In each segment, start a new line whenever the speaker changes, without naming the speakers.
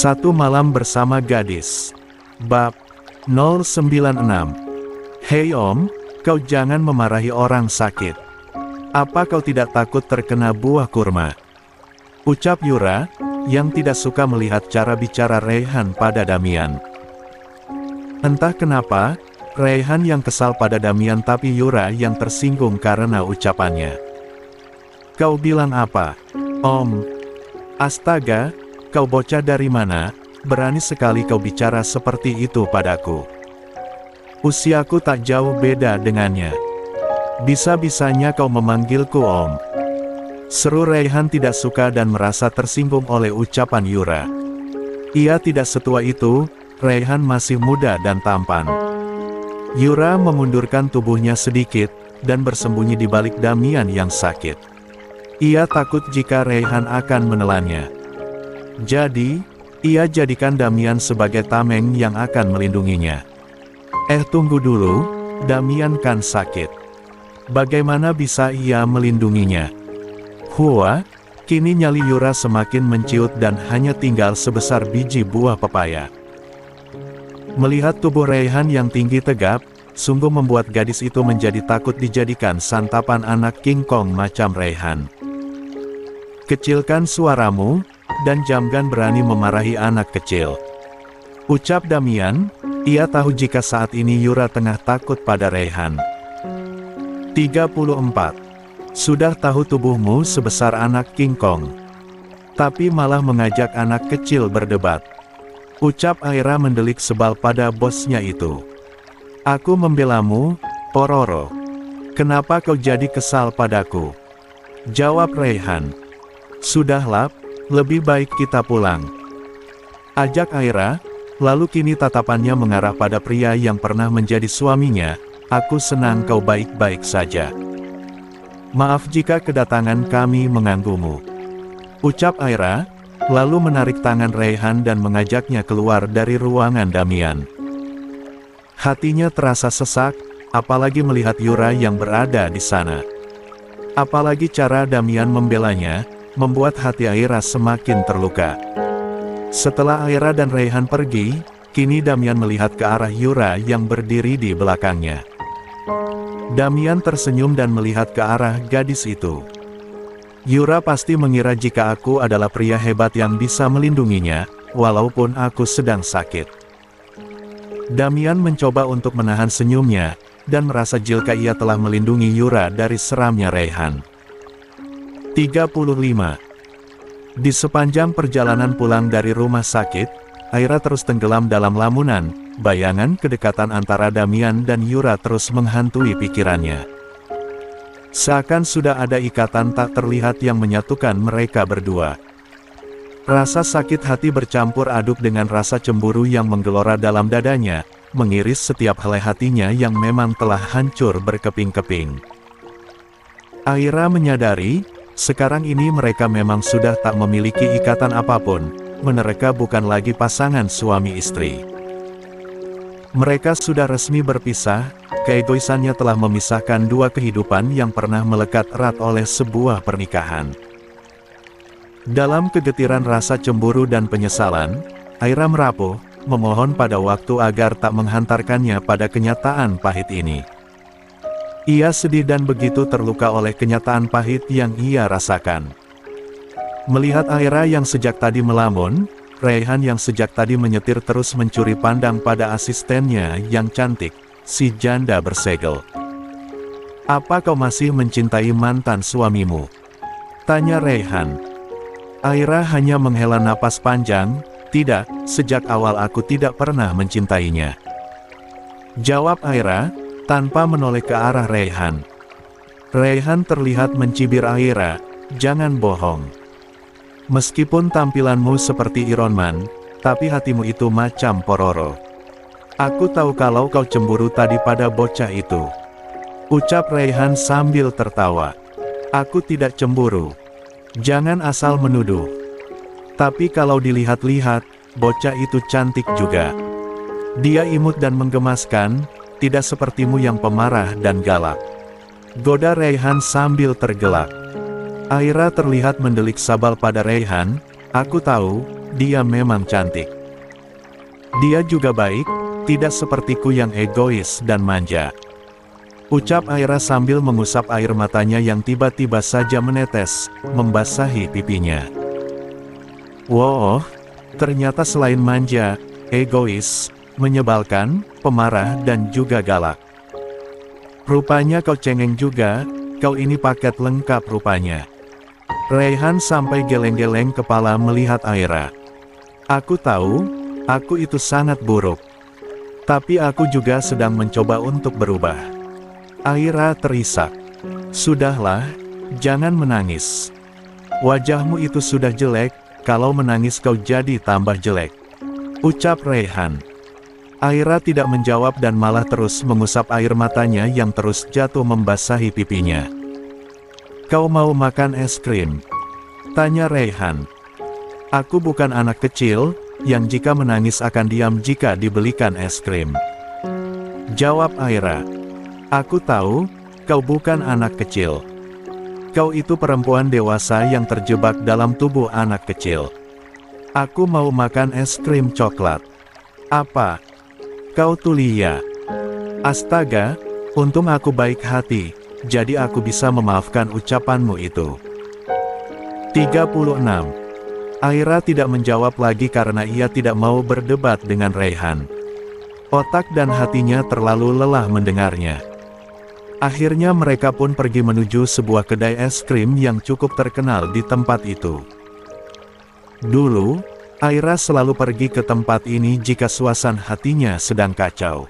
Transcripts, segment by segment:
Satu malam bersama gadis. Bab 096. Hei Om, kau jangan memarahi orang sakit. Apa kau tidak takut terkena buah kurma? Ucap Yura, yang tidak suka melihat cara bicara Raihan pada Damian. Entah kenapa, Raihan yang kesal pada Damian tapi Yura yang tersinggung karena ucapannya. Kau bilang apa, Om? Astaga, kau bocah dari mana? Berani sekali kau bicara seperti itu padaku. Usiaku tak jauh beda dengannya. Bisa-bisanya kau memanggilku Om. Seru Raihan tidak suka dan merasa tersinggung oleh ucapan Yura. Ia tidak setua itu, Raihan masih muda dan tampan. Yura memundurkan tubuhnya sedikit, dan bersembunyi di balik Damian yang sakit. Ia takut jika Raihan akan menelannya. Jadi, ia jadikan Damian sebagai tameng yang akan melindunginya. Tunggu dulu, Damian kan sakit. Bagaimana bisa ia melindunginya? Hua, kini nyali Yura semakin menciut dan hanya tinggal sebesar biji buah pepaya. Melihat tubuh Raihan yang tinggi tegap, sungguh membuat gadis itu menjadi takut dijadikan santapan anak King Kong macam Raihan. Kecilkan suaramu, dan jangan berani memarahi anak kecil. Ucap Damian, ia tahu jika saat ini Yura tengah takut pada Raihan. 34. Sudah tahu tubuhmu sebesar anak King Kong, tapi malah mengajak anak kecil berdebat. Ucap Aira mendelik sebal pada bosnya itu. Aku membelamu, Pororo. Kenapa kau jadi kesal padaku? Jawab Raihan. Sudahlah, lebih baik kita pulang. Ajak Aira, lalu kini tatapannya mengarah pada pria yang pernah menjadi suaminya. Aku senang kau baik-baik saja. Maaf jika kedatangan kami mengganggumu. Ucap Aira, lalu menarik tangan Raihan dan mengajaknya keluar dari ruangan Damian. Hatinya terasa sesak, apalagi melihat Yura yang berada di sana. Apalagi cara Damian membelanya, membuat hati Aira semakin terluka. Setelah Aira dan Raihan pergi, kini Damian melihat ke arah Yura yang berdiri di belakangnya. Damian tersenyum dan melihat ke arah gadis itu. Yura pasti mengira jika aku adalah pria hebat yang bisa melindunginya, walaupun aku sedang sakit. Damian mencoba untuk menahan senyumnya, dan merasa jika ia telah melindungi Yura dari seramnya Raihan. 35. Di sepanjang perjalanan pulang dari rumah sakit, Aira terus tenggelam dalam lamunan, bayangan kedekatan antara Damian dan Yura terus menghantui pikirannya. Seakan sudah ada ikatan tak terlihat yang menyatukan mereka berdua. Rasa sakit hati bercampur aduk dengan rasa cemburu yang menggelora dalam dadanya, mengiris setiap helai hatinya yang memang telah hancur berkeping-keping. Aira menyadari, sekarang ini mereka memang sudah tak memiliki ikatan apapun, mereka bukan lagi pasangan suami istri. Mereka sudah resmi berpisah, keegoisannya telah memisahkan dua kehidupan yang pernah melekat erat oleh sebuah pernikahan. Dalam kegetiran rasa cemburu dan penyesalan, Aira merapuh, memohon pada waktu agar tak menghantarkannya pada kenyataan pahit ini. Ia sedih dan begitu terluka oleh kenyataan pahit yang ia rasakan. Melihat Aira yang sejak tadi melamun, Raihan yang sejak tadi menyetir terus mencuri pandang pada asistennya yang cantik, si janda bersegel. Apa kau masih mencintai mantan suamimu? Tanya Raihan. Aira hanya menghela napas panjang, tidak, sejak awal aku tidak pernah mencintainya. Jawab Aira, tanpa menoleh ke arah Raihan. Raihan terlihat mencibir Aira, jangan bohong. Meskipun tampilanmu seperti Iron Man, tapi hatimu itu macam Pororo. Aku tahu kalau kau cemburu tadi pada bocah itu. Ucap Raihan sambil tertawa. Aku tidak cemburu. Jangan asal menuduh. Tapi kalau dilihat-lihat, bocah itu cantik juga. Dia imut dan menggemaskan, tidak sepertimu yang pemarah dan galak. Goda Raihan sambil tergelak. Aira terlihat mendelik sabal pada Raihan, aku tahu, dia memang cantik. Dia juga baik, tidak sepertiku yang egois dan manja. Ucap Aira sambil mengusap air matanya yang tiba-tiba saja menetes, membasahi pipinya. Wow, ternyata selain manja, egois, menyebalkan, pemarah dan juga galak. Rupanya kau cengeng juga, kau ini paket lengkap rupanya. Raihan sampai geleng-geleng kepala melihat Aira. Aku tahu, aku itu sangat buruk. Tapi aku juga sedang mencoba untuk berubah. Aira terisak. Sudahlah, jangan menangis. Wajahmu itu sudah jelek, kalau menangis kau jadi tambah jelek. Ucap Raihan. Aira tidak menjawab dan malah terus mengusap air matanya yang terus jatuh membasahi pipinya. Kau mau makan es krim? Tanya Raihan. Aku bukan anak kecil, yang jika menangis akan diam jika dibelikan es krim. Jawab Aira. Aku tahu, kau bukan anak kecil. Kau itu perempuan dewasa yang terjebak dalam tubuh anak kecil. Aku mau makan es krim coklat. Apa? Kau tulia. Astaga, untung aku baik hati, jadi aku bisa memaafkan ucapanmu itu. 36. Aira tidak menjawab lagi karena ia tidak mau berdebat dengan Raihan. Otak dan hatinya terlalu lelah mendengarnya. Akhirnya mereka pun pergi menuju sebuah kedai es krim yang cukup terkenal di tempat itu. Dulu, Aira selalu pergi ke tempat ini jika suasana hatinya sedang kacau.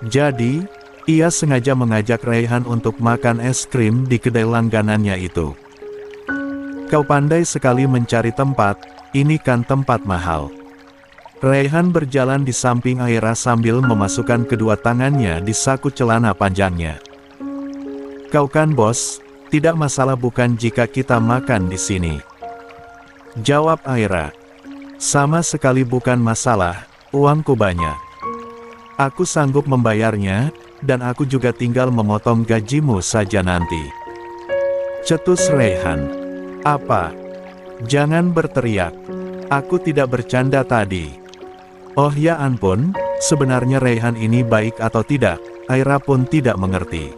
Jadi, ia sengaja mengajak Raihan untuk makan es krim di kedai langganannya itu. Kau pandai sekali mencari tempat, ini kan tempat mahal. Raihan berjalan di samping Aira sambil memasukkan kedua tangannya di saku celana panjangnya. Kau kan bos, tidak masalah bukan jika kita makan di sini? Jawab Aira. Sama sekali bukan masalah, uangku banyak. Aku sanggup membayarnya, dan aku juga tinggal memotong gajimu saja nanti. Cetus Raihan. Apa? Jangan berteriak. Aku tidak bercanda tadi. Oh ya ampun, sebenarnya Raihan ini baik atau tidak, Aira pun tidak mengerti.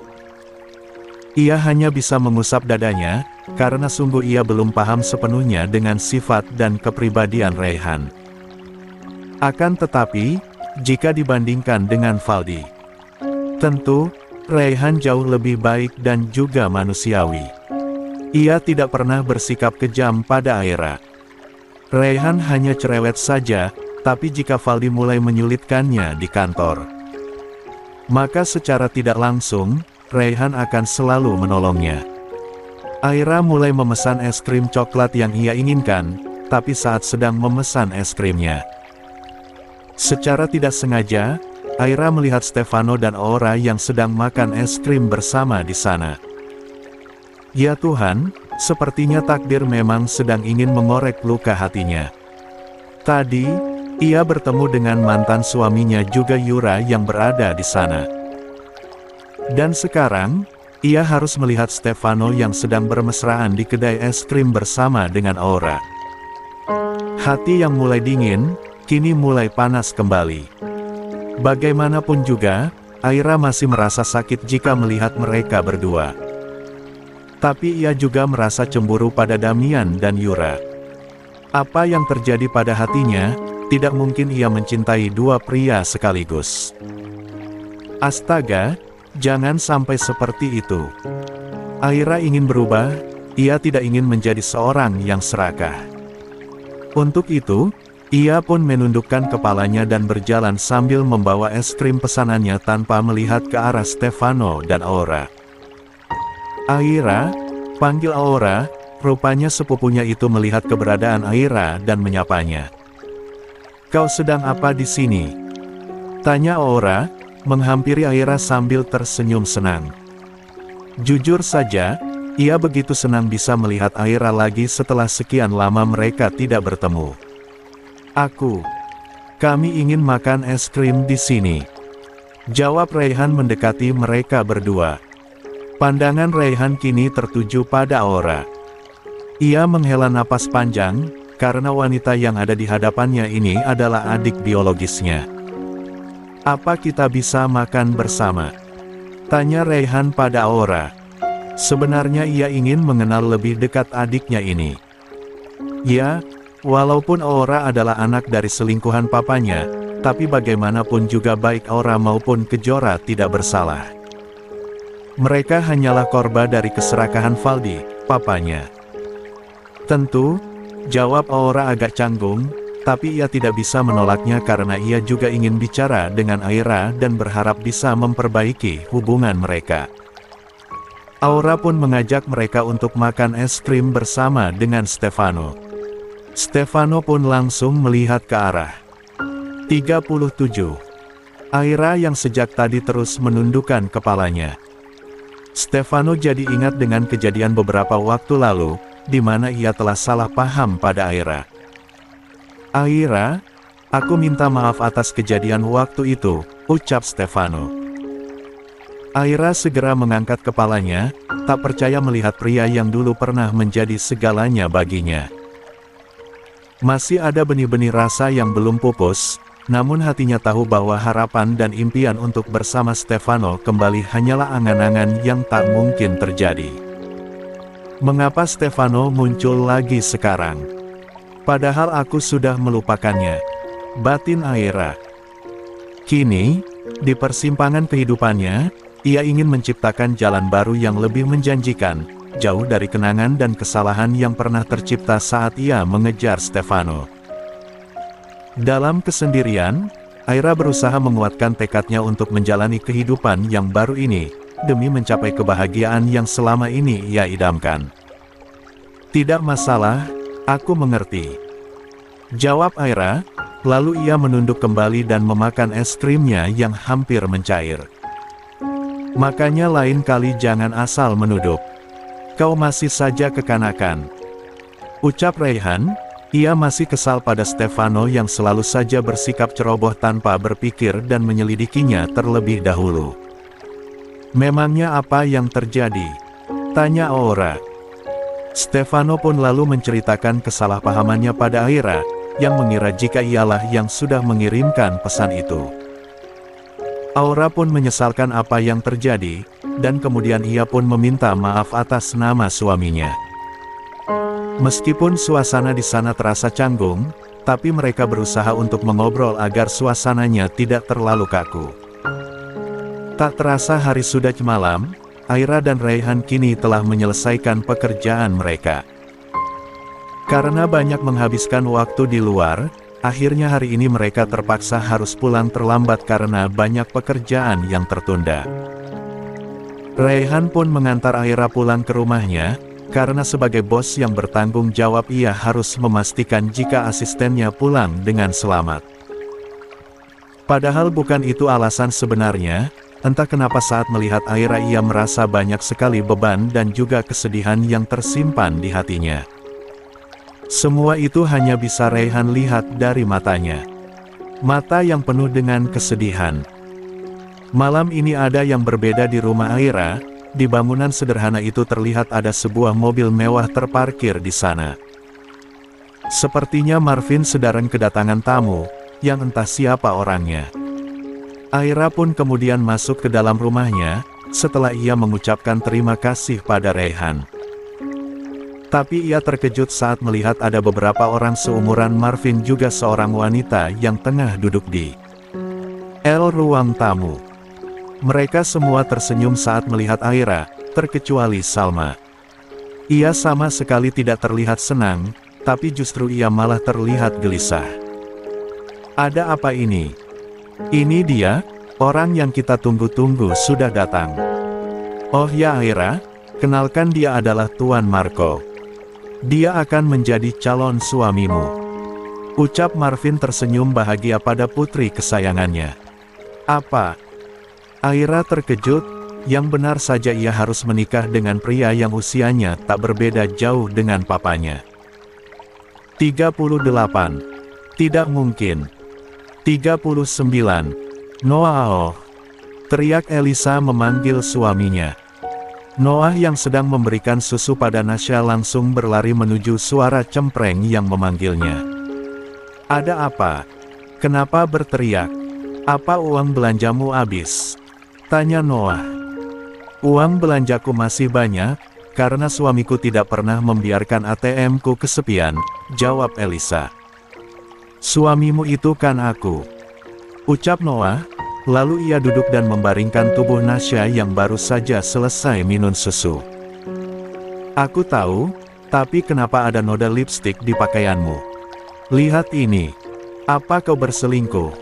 Ia hanya bisa mengusap dadanya, karena sungguh ia belum paham sepenuhnya dengan sifat dan kepribadian Raihan. Akan tetapi, jika dibandingkan dengan Valdi, tentu, Raihan jauh lebih baik dan juga manusiawi. Ia tidak pernah bersikap kejam pada Aira. Raihan hanya cerewet saja, tapi jika Valdi mulai menyulitkannya di kantor, maka secara tidak langsung, Raihan akan selalu menolongnya. Aira mulai memesan es krim coklat yang ia inginkan, tapi saat sedang memesan es krimnya, secara tidak sengaja, Aira melihat Stefano dan Aura yang sedang makan es krim bersama di sana. Ya Tuhan, sepertinya takdir memang sedang ingin mengorek luka hatinya. Tadi, ia bertemu dengan mantan suaminya juga Yura yang berada di sana. Dan sekarang, ia harus melihat Stefano yang sedang bermesraan di kedai es krim bersama dengan Aura. Hati yang mulai dingin, kini mulai panas kembali. Bagaimanapun juga, Aira masih merasa sakit jika melihat mereka berdua. Tapi ia juga merasa cemburu pada Damian dan Yura. Apa yang terjadi pada hatinya, tidak mungkin ia mencintai dua pria sekaligus. Astaga, jangan sampai seperti itu. Aira ingin berubah, ia tidak ingin menjadi seorang yang serakah. Untuk itu, ia pun menundukkan kepalanya dan berjalan sambil membawa es krim pesanannya tanpa melihat ke arah Stefano dan Aura. Aira, panggil Aura, rupanya sepupunya itu melihat keberadaan Aira dan menyapanya. Kau sedang apa di sini? Tanya Aura, menghampiri Aira sambil tersenyum senang. Jujur saja, ia begitu senang bisa melihat Aira lagi setelah sekian lama mereka tidak bertemu. Kami ingin makan es krim di sini. Jawab Raihan mendekati mereka berdua. Pandangan Raihan kini tertuju pada Aura. Ia menghela napas panjang, karena wanita yang ada di hadapannya ini adalah adik biologisnya. "Apa kita bisa makan bersama?" tanya Raihan pada Aura. Sebenarnya ia ingin mengenal lebih dekat adiknya ini. Ya, walaupun Aura adalah anak dari selingkuhan papanya, tapi bagaimanapun juga baik Aura maupun Kejora tidak bersalah. Mereka hanyalah korban dari keserakahan Valdi, papanya. "Tentu," jawab Aura agak canggung, tapi ia tidak bisa menolaknya karena ia juga ingin bicara dengan Aira dan berharap bisa memperbaiki hubungan mereka. Aura pun mengajak mereka untuk makan es krim bersama dengan Stefano. Stefano pun langsung melihat ke arah 37. Aira yang sejak tadi terus menundukkan kepalanya. Stefano jadi ingat dengan kejadian beberapa waktu lalu, di mana ia telah salah paham pada Aira. "Aira, aku minta maaf atas kejadian waktu itu," ucap Stefano. Aira segera mengangkat kepalanya, tak percaya melihat pria yang dulu pernah menjadi segalanya baginya. Masih ada benih-benih rasa yang belum pupus, namun hatinya tahu bahwa harapan dan impian untuk bersama Stefano kembali hanyalah angan-angan yang tak mungkin terjadi. Mengapa Stefano muncul lagi sekarang? Padahal aku sudah melupakannya, batin Aira. Kini, di persimpangan kehidupannya, ia ingin menciptakan jalan baru yang lebih menjanjikan, jauh dari kenangan dan kesalahan yang pernah tercipta saat ia mengejar Stefano. Dalam kesendirian, Aira berusaha menguatkan tekadnya untuk menjalani kehidupan yang baru ini, demi mencapai kebahagiaan yang selama ini ia idamkan. "Tidak masalah, aku mengerti," jawab Aira, lalu ia menunduk kembali dan memakan es krimnya yang hampir mencair. "Makanya lain kali jangan asal menuduh. Kau masih saja kekanakan," ucap Raihan. Ia masih kesal pada Stefano yang selalu saja bersikap ceroboh tanpa berpikir dan menyelidikinya terlebih dahulu. "Memangnya apa yang terjadi?" tanya Aura. Stefano pun lalu menceritakan kesalahpahamannya pada Aira, yang mengira jika ialah yang sudah mengirimkan pesan itu. Aura pun menyesalkan apa yang terjadi, dan kemudian ia pun meminta maaf atas nama suaminya. Meskipun suasana di sana terasa canggung, tapi mereka berusaha untuk mengobrol agar suasananya tidak terlalu kaku. Tak terasa hari sudah malam, Aira dan Raihan kini telah menyelesaikan pekerjaan mereka. Karena banyak menghabiskan waktu di luar, akhirnya hari ini mereka terpaksa harus pulang terlambat karena banyak pekerjaan yang tertunda. Raihan pun mengantar Aira pulang ke rumahnya, karena sebagai bos yang bertanggung jawab ia harus memastikan jika asistennya pulang dengan selamat. Padahal bukan itu alasan sebenarnya, entah kenapa saat melihat Aira ia merasa banyak sekali beban dan juga kesedihan yang tersimpan di hatinya. Semua itu hanya bisa Raihan lihat dari matanya. Mata yang penuh dengan kesedihan. Malam ini ada yang berbeda di rumah Aira. Di bangunan sederhana itu terlihat ada sebuah mobil mewah terparkir di sana. Sepertinya Marvin sedang kedatangan tamu, yang entah siapa orangnya. Aira pun kemudian masuk ke dalam rumahnya, setelah ia mengucapkan terima kasih pada Raihan. Tapi ia terkejut saat melihat ada beberapa orang seumuran Marvin juga seorang wanita yang tengah duduk di ruang tamu. Mereka semua tersenyum saat melihat Aira, terkecuali Salma. Ia sama sekali tidak terlihat senang, tapi justru ia malah terlihat gelisah. "Ada apa ini?" "Ini dia, orang yang kita tunggu-tunggu sudah datang." "Oh ya Aira, kenalkan dia adalah Tuan Marco. Dia akan menjadi calon suamimu," ucap Marvin tersenyum bahagia pada putri kesayangannya. "Apa?" Aira terkejut, yang benar saja ia harus menikah dengan pria yang usianya tak berbeda jauh dengan papanya. 38. Tidak mungkin. 39. Noah, teriak Elisa memanggil suaminya. Noah yang sedang memberikan susu pada Nasya langsung berlari menuju suara cempreng yang memanggilnya. "Ada apa? Kenapa berteriak? Apa uang belanjamu habis?" tanya Noah. "Uang belanjaku masih banyak, karena suamiku tidak pernah membiarkan ATM-ku kesepian," jawab Elisa. "Suamimu itu kan aku," ucap Noah. Lalu ia duduk dan membaringkan tubuh Nasya yang baru saja selesai minum susu. "Aku tahu, tapi kenapa ada noda lipstik di pakaianmu? Lihat ini. Apa kau berselingkuh?"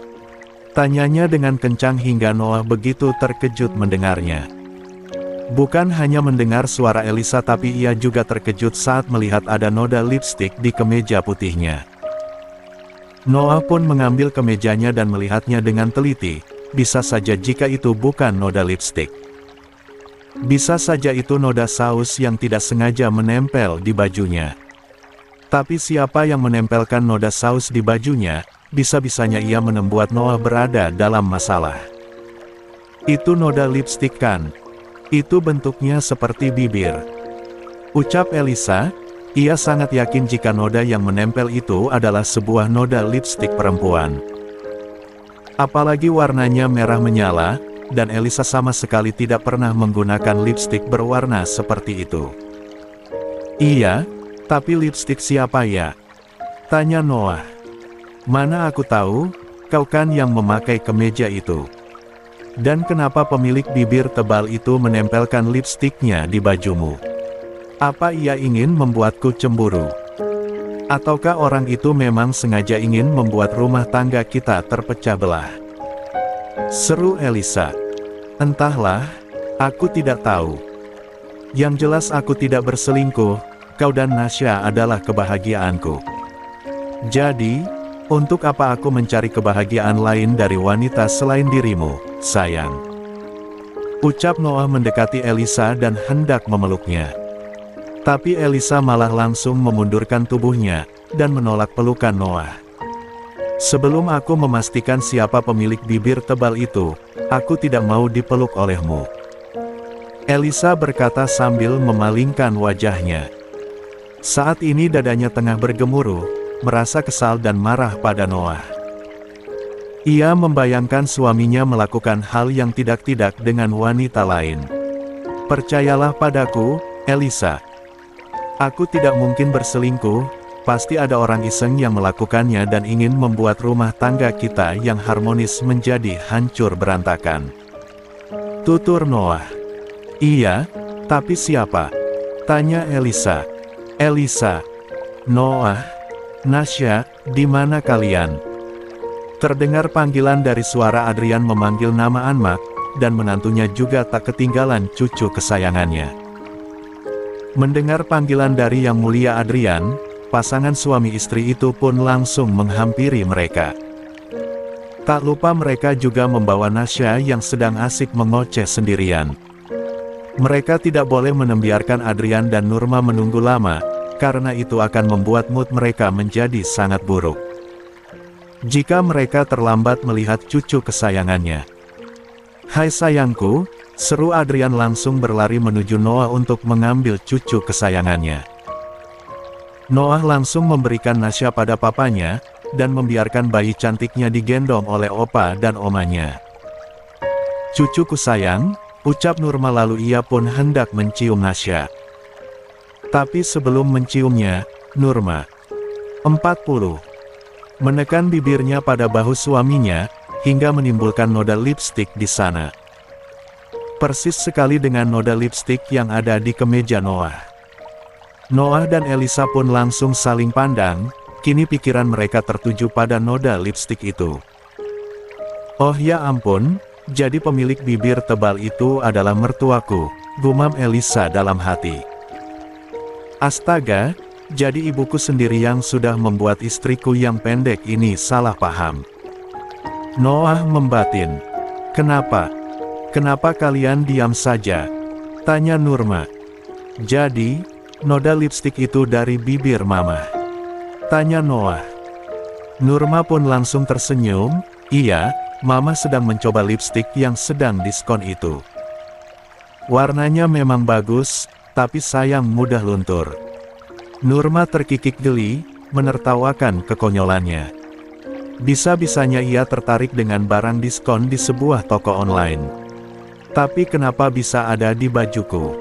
tanyanya dengan kencang hingga Noah begitu terkejut mendengarnya. Bukan hanya mendengar suara Elisa tapi ia juga terkejut saat melihat ada noda lipstik di kemeja putihnya. Noah pun mengambil kemejanya dan melihatnya dengan teliti. Bisa saja jika itu bukan noda lipstik. Bisa saja itu noda saus yang tidak sengaja menempel di bajunya. Tapi siapa yang menempelkan noda saus di bajunya, bisa-bisanya ia membuat Noah berada dalam masalah. "Itu noda lipstik kan? Itu bentuknya seperti bibir," ucap Elisa. Ia sangat yakin jika noda yang menempel itu adalah sebuah noda lipstik perempuan. Apalagi warnanya merah menyala, dan Elisa sama sekali tidak pernah menggunakan lipstik berwarna seperti itu. "Iya, tapi lipstik siapa ya?" tanya Noah. "Mana aku tahu, kau kan yang memakai kemeja itu. Dan kenapa pemilik bibir tebal itu menempelkan lipstiknya di bajumu? Apa ia ingin membuatku cemburu? Ataukah orang itu memang sengaja ingin membuat rumah tangga kita terpecah belah?" seru Elisa. "Entahlah, aku tidak tahu. Yang jelas aku tidak berselingkuh, kau dan Nasya adalah kebahagiaanku. Jadi, untuk apa aku mencari kebahagiaan lain dari wanita selain dirimu, sayang?" ucap Noah mendekati Elisa dan hendak memeluknya. Tapi Elisa malah langsung memundurkan tubuhnya, dan menolak pelukan Noah. "Sebelum aku memastikan siapa pemilik bibir tebal itu, aku tidak mau dipeluk olehmu," Elisa berkata sambil memalingkan wajahnya. Saat ini dadanya tengah bergemuruh, merasa kesal dan marah pada Noah. Ia membayangkan suaminya melakukan hal yang tidak-tidak dengan wanita lain. "Percayalah padaku, Elisa. Aku tidak mungkin berselingkuh, pasti ada orang iseng yang melakukannya dan ingin membuat rumah tangga kita yang harmonis menjadi hancur berantakan," tutur Noah. "Iya, tapi siapa?" tanya Elisa. "Elisa, Noah, Nasya, di mana kalian?" Terdengar panggilan dari suara Adrian memanggil nama Anmak, dan menantunya juga tak ketinggalan cucu kesayangannya. Mendengar panggilan dari Yang Mulia Adrian, pasangan suami istri itu pun langsung menghampiri mereka. Tak lupa mereka juga membawa Nasya yang sedang asik mengoceh sendirian. Mereka tidak boleh membiarkan Adrian dan Nurma menunggu lama, karena itu akan membuat mood mereka menjadi sangat buruk jika mereka terlambat melihat cucu kesayangannya. "Hai sayangku," seru Adrian langsung berlari menuju Noah untuk mengambil cucu kesayangannya. Noah langsung memberikan Nasya pada papanya, dan membiarkan bayi cantiknya digendong oleh opa dan omanya. "Cucuku sayang," ucap Nurma lalu ia pun hendak mencium Nasya. Tapi sebelum menciumnya, Nurma 40 menekan bibirnya pada bahu suaminya, hingga menimbulkan noda lipstik di sana. Persis sekali dengan noda lipstik yang ada di kemeja Noah. Noah dan Elisa pun langsung saling pandang, kini pikiran mereka tertuju pada noda lipstik itu. "Oh ya ampun, jadi pemilik bibir tebal itu adalah mertuaku," gumam Elisa dalam hati. "Astaga, jadi ibuku sendiri yang sudah membuat istriku yang pendek ini salah paham." Noah membatin. "Kenapa? Kenapa kalian diam saja?" tanya Nurma. "Jadi, noda lipstik itu dari bibir mama?" tanya Noah. Nurma pun langsung tersenyum. "Iya, mama sedang mencoba lipstik yang sedang diskon itu." Warnanya memang bagus, tapi sayang mudah luntur. Nurma terkikik geli, menertawakan kekonyolannya. Bisa-bisanya ia tertarik dengan barang diskon di sebuah toko online. Tapi kenapa bisa ada di bajuku?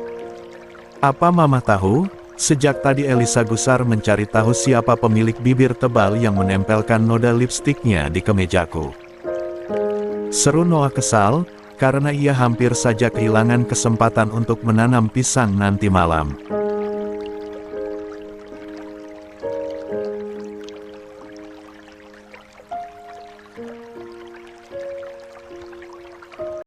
Apa mama tahu? Sejak tadi Elisa gusar mencari tahu siapa pemilik bibir tebal yang menempelkan noda lipstiknya di kemejaku. Seru Noah kesal, karena ia hampir saja kehilangan kesempatan untuk menanam pisang nanti malam.